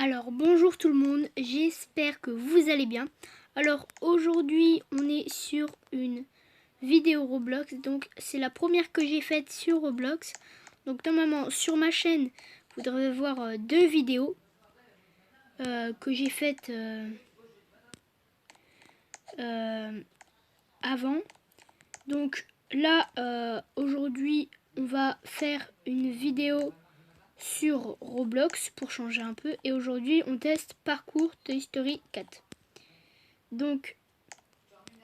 Alors bonjour tout le monde, j'espère que vous allez bien. Alors aujourd'hui on est sur une vidéo Roblox, donc c'est la première que j'ai faite sur Roblox. Donc normalement sur ma chaîne vous devrez voir deux vidéos que j'ai faites avant. Donc là aujourd'hui on va faire une vidéo sur Roblox pour changer un peu, et aujourd'hui on teste Parcours Toy Story 4. Donc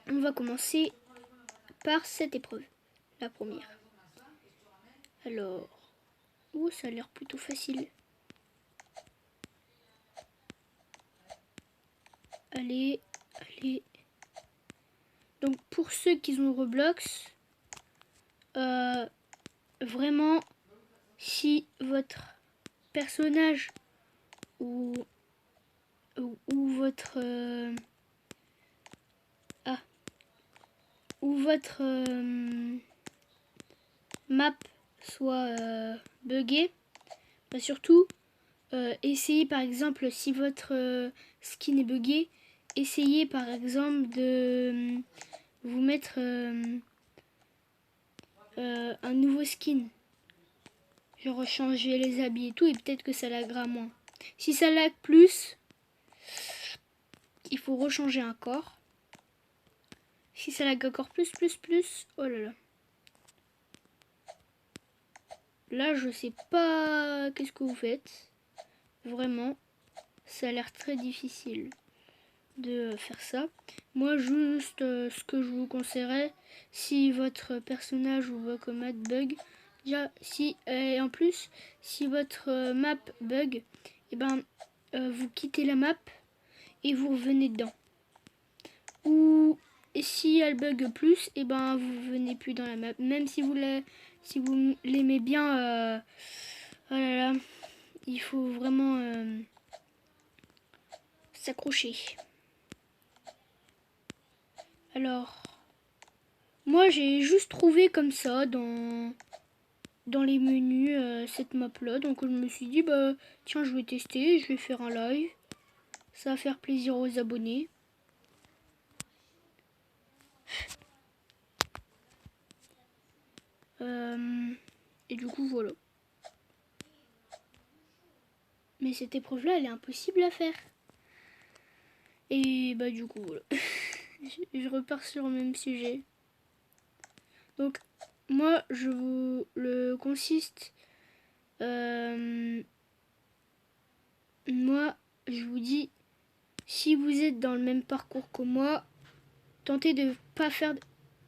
on va commencer par cette épreuve, la première. Alors, ça a l'air plutôt facile. Allez. Donc pour ceux qui ont Roblox, vraiment, si votre personnage ou votre map soit buggée, surtout essayez par exemple, si votre skin est buggé, essayez par exemple de vous mettre un nouveau skin, genre changer les habits et tout, et peut-être que ça laguera moins. Si ça lag plus, il faut rechanger encore. Si ça lag encore plus, oh là là. Là, je sais pas qu'est-ce que vous faites. Vraiment, ça a l'air très difficile de faire ça. Moi, juste ce que je vous conseillerais, si votre personnage ou votre map bug, déjà, et en plus, si votre map bug, et ben, vous quittez la map et vous revenez dedans. Ou si elle bug plus, et ben vous venez plus dans la map. Même si vous l'aimez bien, oh là là, il faut vraiment s'accrocher. Alors, moi j'ai juste trouvé comme ça dans les menus cette map là, donc je me suis dit bah tiens, je vais tester, je vais faire un live, ça va faire plaisir aux abonnés. Et du coup voilà. Mais cette épreuve là elle est impossible à faire. Et bah du coup voilà. Je repars sur le même sujet. Donc moi je vous le consiste. Moi je vous dis, si vous êtes dans le même parcours que moi, tentez de pas faire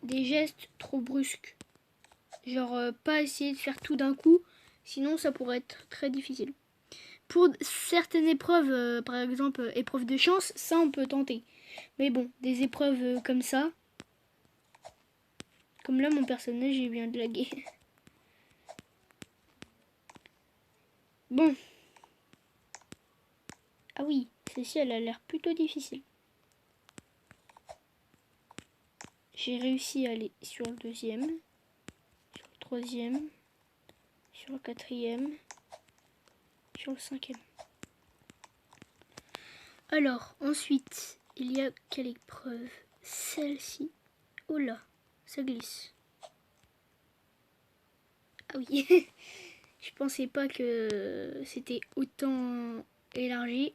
des gestes trop brusques. Genre pas essayer de faire tout d'un coup, sinon ça pourrait être très difficile. Pour certaines épreuves, par exemple épreuve de chance, ça on peut tenter. Mais bon, des épreuves comme ça, comme là mon personnage il vient de laguer. Bon. Ah oui, celle-ci elle a l'air plutôt difficile. J'ai réussi à aller sur le deuxième, sur le troisième, sur le quatrième, sur le cinquième. Alors, ensuite, il y a quelle épreuve? Celle-ci. Oh là, ça glisse. Ah oui, je pensais pas que c'était autant élargi.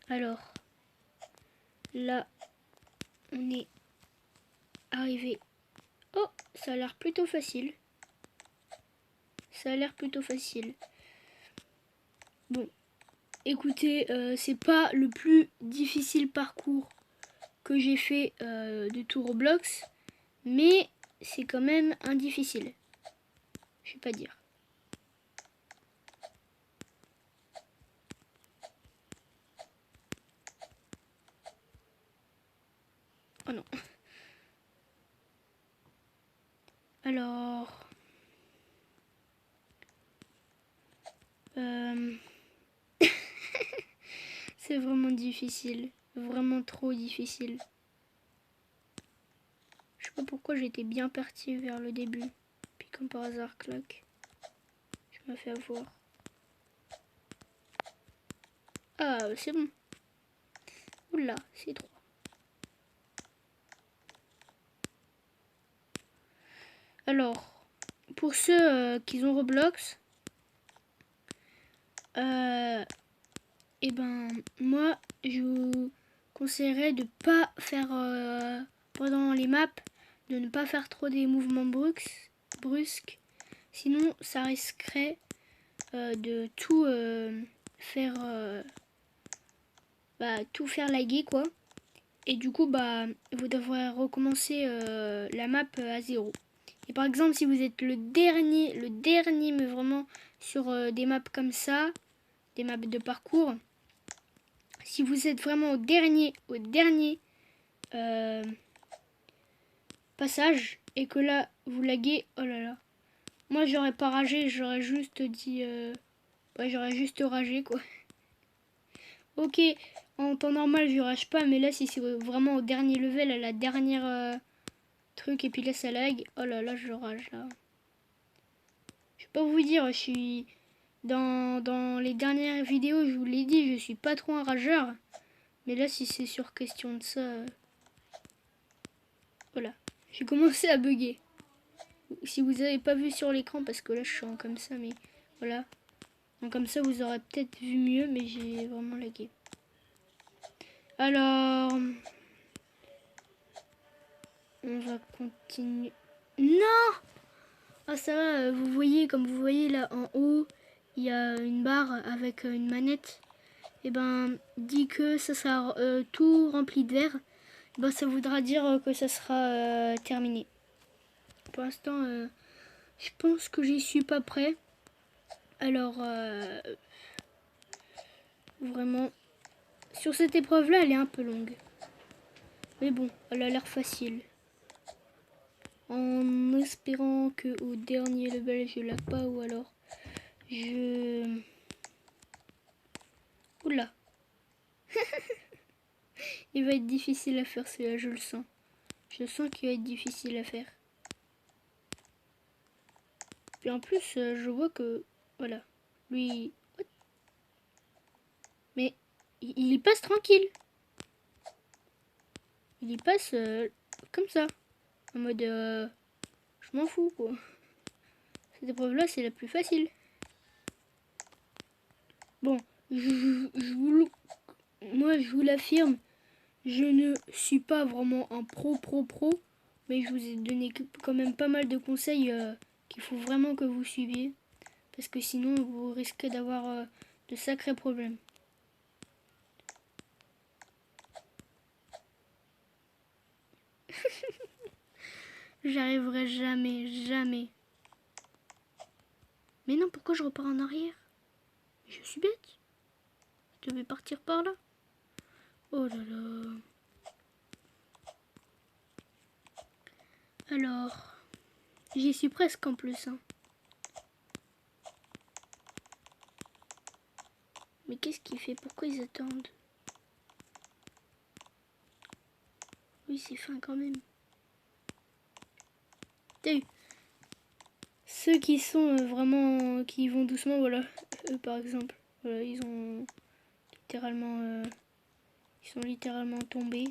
Alors, là, on est arrivé. Oh, ça a l'air plutôt facile. Bon, écoutez, c'est pas le plus difficile parcours que j'ai fait de tout Roblox, mais c'est quand même un difficile. Je vais pas dire. Oh non. Alors... c'est vraiment difficile. Vraiment trop difficile. Je sais pas pourquoi j'étais bien parti vers le début. Puis comme par hasard, clac. Je me fais avoir. Ah, c'est bon. Oula, c'est trop. Alors, pour ceux qui ont Roblox, et ben moi je vous conseillerais de pas faire pendant les maps, de ne pas faire trop des mouvements brusques, sinon ça risquerait de tout faire tout faire laguer quoi, et du coup vous devrez recommencer la map à zéro. Et par exemple si vous êtes le dernier mais vraiment sur des maps comme ça, des maps de parcours, si vous êtes vraiment au dernier euh, passage et que là vous laguez, oh là là. Moi j'aurais pas ragé, j'aurais juste dit ouais, j'aurais juste ragé quoi. Ok, en temps normal je rage pas, mais là si c'est vraiment au dernier level, à la dernière truc, et puis là ça lag, oh là là je rage là. Je vais pas vous dire, je suis dans les dernières vidéos, je vous l'ai dit, je suis pas trop un rageur, mais là si c'est sur question de ça, voilà, j'ai commencé à bugger. Si vous avez pas vu sur l'écran, parce que là je suis en comme ça, mais voilà. Donc comme ça vous aurez peut-être vu mieux, mais j'ai vraiment lagué. Alors, on va continuer. Non! Ah ça va, vous voyez, comme vous voyez là en haut, il y a une barre avec une manette. Et ben, dit que ça sera tout rempli de verre. Ben, ça voudra dire que ça sera terminé. Pour l'instant, je pense que j'y suis pas prêt. Alors, vraiment, sur cette épreuve-là, elle est un peu longue. Mais bon, elle a l'air facile. En espérant que au dernier level, je l'ai pas, ou alors je... Oula. Il va être difficile à faire celui-là, je le sens. Je sens qu'il va être difficile à faire. Puis en plus, je vois que... Voilà. Lui... Mais il y passe tranquille. Il y passe comme ça. En mode... je m'en fous, quoi. Cette épreuve-là, c'est la plus facile. Bon, moi, je vous l'affirme. Je ne suis pas vraiment un pro, mais je vous ai donné quand même pas mal de conseils qu'il faut vraiment que vous suiviez. Parce que sinon, vous risquez d'avoir de sacrés problèmes. J'arriverai jamais. Mais non, pourquoi je repars en arrière? Je suis bête. Je devais partir par là. Oh là là. Alors, j'y suis presque en plus. Hein. Mais qu'est-ce qu'il fait? Pourquoi ils attendent? Oui, c'est fin quand même. T'as vu? Ceux qui sont vraiment... qui vont doucement, voilà. Eux, par exemple. Voilà, ils ont littéralement... ils sont littéralement tombés.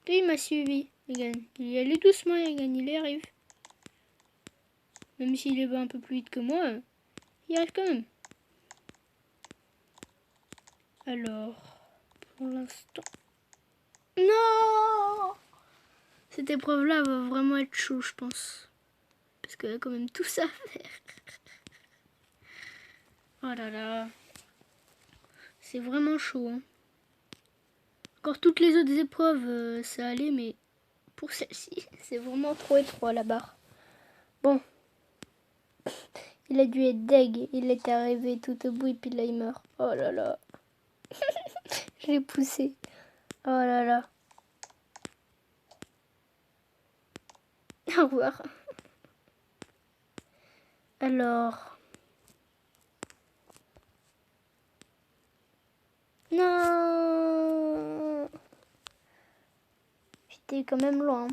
Et il m'a suivi, Egan. Il y allait doucement, Egan. Il y arrive. Même s'il est un peu plus vite que moi, il arrive quand même. Alors, pour l'instant... Non! Cette épreuve-là va vraiment être chaud, je pense. Parce qu'il y a quand même tout ça à faire. Oh là là. C'est vraiment chaud. Hein. Encore toutes les autres épreuves, ça allait, mais pour celle-ci, c'est vraiment trop étroit la barre. Bon. Il a dû être deg. Il est arrivé tout au bout et puis là il meurt. Oh là là. Je l'ai poussé. Oh là là. Au revoir. Alors. Non. J'étais quand même loin.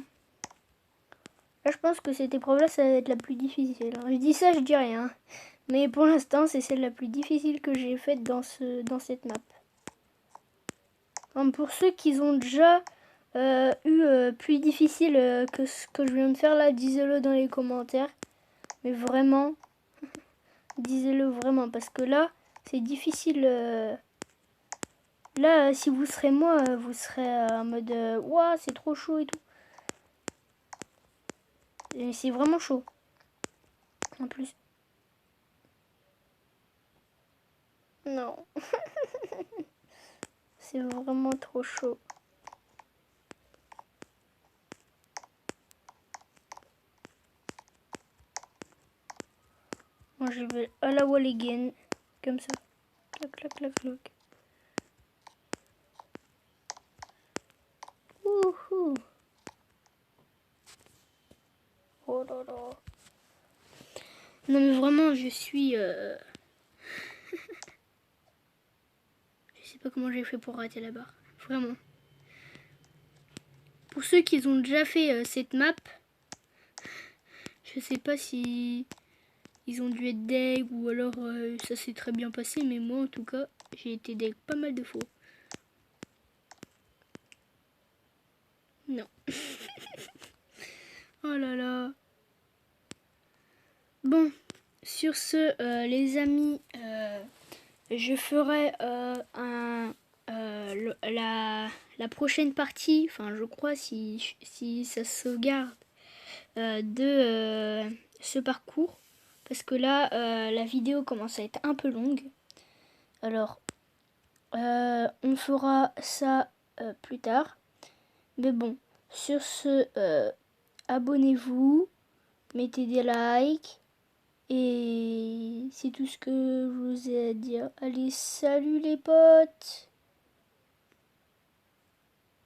Là, je pense que cette épreuve-là, ça va être la plus difficile. Je dis ça, je dis rien. Mais pour l'instant, c'est celle la plus difficile que j'ai faite dans cette map. Donc, pour ceux qui ont déjà eu plus difficile que ce que je viens de faire là, disez-le dans les commentaires. Mais vraiment, disez-le vraiment. Parce que là, c'est difficile. Là, si vous serez moi, vous serez en mode ouah, c'est trop chaud et tout. Et c'est vraiment chaud. En plus. Non. C'est vraiment trop chaud. Moi, je vais à la wall again. Comme ça. Clac, clac, clac, clac. Wouhou. Oh là là. Non, mais vraiment, je suis... Je sais pas comment j'ai fait pour rater la barre. Vraiment. Pour ceux qui ont déjà fait cette map, je sais pas si ils ont dû être deg ou alors ça s'est très bien passé, mais moi en tout cas, j'ai été deg pas mal de fois. Non. Oh là là. Bon, sur ce, les amis, je ferai la prochaine partie, enfin je crois si ça se sauvegarde, de ce parcours. Parce que là, la vidéo commence à être un peu longue. Alors, on fera ça plus tard. Mais bon, sur ce, abonnez-vous, mettez des likes. Et c'est tout ce que je vous ai à dire. Allez, salut les potes!